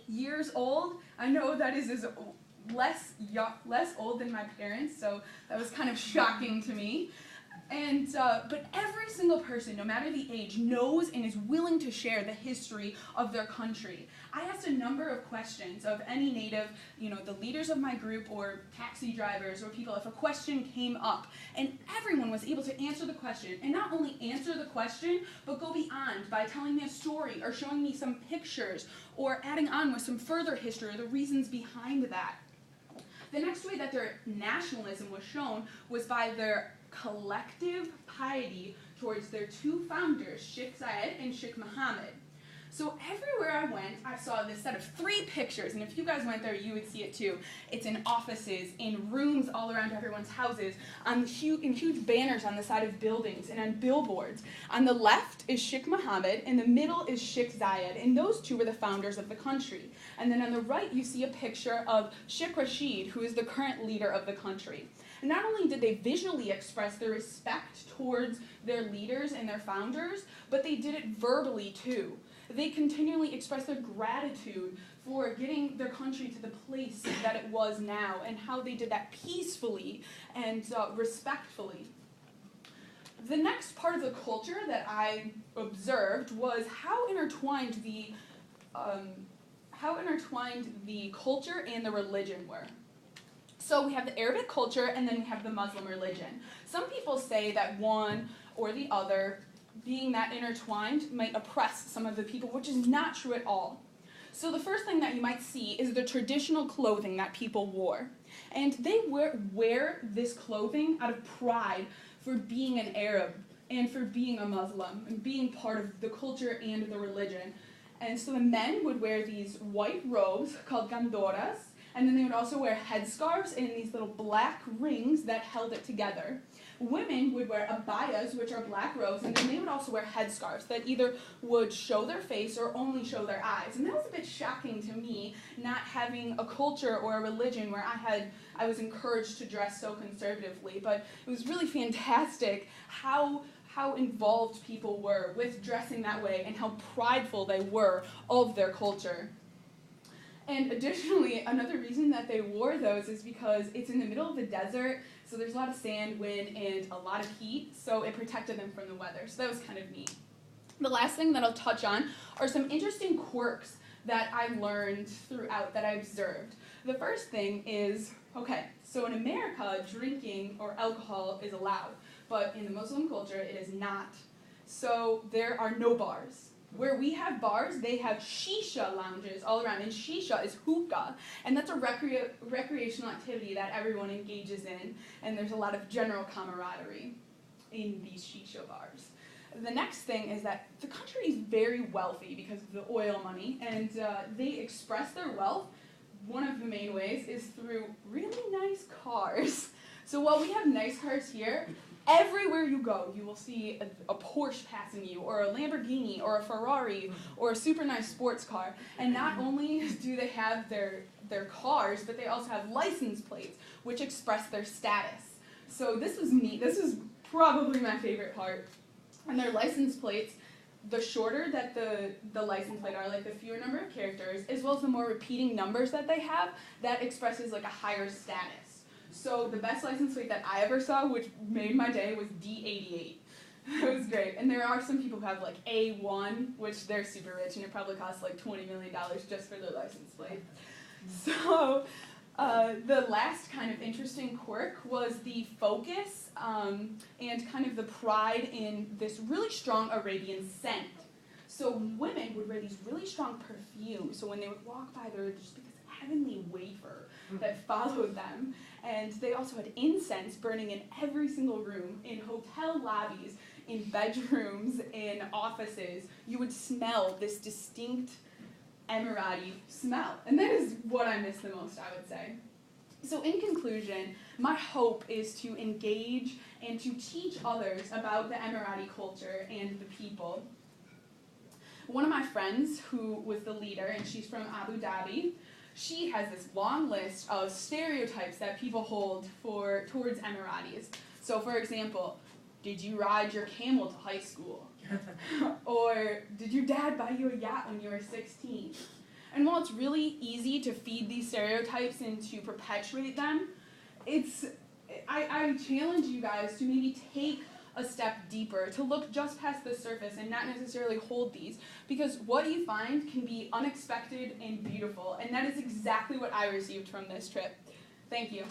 years old. I know that is less old than my parents, so that was kind of shocking to me. And but every single person, no matter the age, knows and is willing to share the history of their country. I asked a number of questions of any native, the leaders of my group or taxi drivers or people, if a question came up, and everyone was able to answer the question, and not only answer the question, but go beyond by telling me a story or showing me some pictures or adding on with some further history or the reasons behind that. The next way that their nationalism was shown was by their collective piety towards their two founders, Sheikh Zayed and Sheikh Mohammed. So everywhere I went, I saw this set of 3 pictures, and if you guys went there, you would see it too. It's in offices, in rooms all around everyone's houses, in huge banners on the side of buildings, and on billboards. On the left is Sheikh Mohammed, and the middle is Sheikh Zayed, and those two were the founders of the country. And then on the right, you see a picture of Sheikh Rashid, who is the current leader of the country. And not only did they visually express their respect towards their leaders and their founders, but they did it verbally too. They continually expressed their gratitude for getting their country to the place that it was now, and how they did that peacefully and respectfully. The next part of the culture that I observed was how intertwined the culture and the religion were. So we have the Arabic culture, and then we have the Muslim religion. Some people say that one or the other, being that intertwined, might oppress some of the people, which is not true at all. So the first thing that you might see is the traditional clothing that people wore. And they wear this clothing out of pride for being an Arab and for being a Muslim and being part of the culture and the religion. And so the men would wear these white robes called gandoras, and then they would also wear headscarves and these little black rings that held it together. Women would wear abayas, which are black robes, and then they would also wear headscarves that either would show their face or only show their eyes. And that was a bit shocking to me, not having a culture or a religion where I was encouraged to dress so conservatively. But it was really fantastic how involved people were with dressing that way and how prideful they were of their culture. And additionally, another reason that they wore those is because it's in the middle of the desert, so there's a lot of sand, wind, and a lot of heat, so it protected them from the weather. So that was kind of neat. The last thing that I'll touch on are some interesting quirks that I learned throughout, that I observed. The first thing is, so in America, drinking or alcohol is allowed, but in the Muslim culture, it is not. So there are no bars. Where we have bars, they have shisha lounges all around, and shisha is hookah, and that's a recreational activity that everyone engages in, and there's a lot of general camaraderie in these shisha bars. The next thing is that the country is very wealthy because of the oil money, and they express their wealth. One of the main ways is through really nice cars. So while we have nice cars here, everywhere you go, you will see a Porsche passing you, or a Lamborghini, or a Ferrari, or a super nice sports car. And not only do they have their cars, but they also have license plates, which express their status. So this was neat. This is probably my favorite part. And their license plates, the shorter that the license plate are, like the fewer number of characters, as well as the more repeating numbers that they have, that expresses like a higher status. So the best license plate that I ever saw, which made my day, was D88. It was great. And there are some people who have like A1, which they're super rich, and it probably costs like $20 million just for their license plate. So the last kind of interesting quirk was the focus and kind of the pride in this really strong Arabian scent. So women would wear these really strong perfumes. So when they would walk by, there would just be this heavenly vapor that followed them. And they also had incense burning in every single room, in hotel lobbies, in bedrooms, in offices. You would smell this distinct Emirati smell. And that is what I miss the most, I would say. So in conclusion, my hope is to engage and to teach others about the Emirati culture and the people. One of my friends, who was the leader, and she's from Abu Dhabi, she has this long list of stereotypes that people hold towards Emiratis. So for example, did you ride your camel to high school? Or did your dad buy you a yacht when you were 16? And while it's really easy to feed these stereotypes and to perpetuate them, I challenge you guys to maybe take a step deeper, to look just past the surface and not necessarily hold these, because what you find can be unexpected and beautiful, and that is exactly what I received from this trip. Thank you.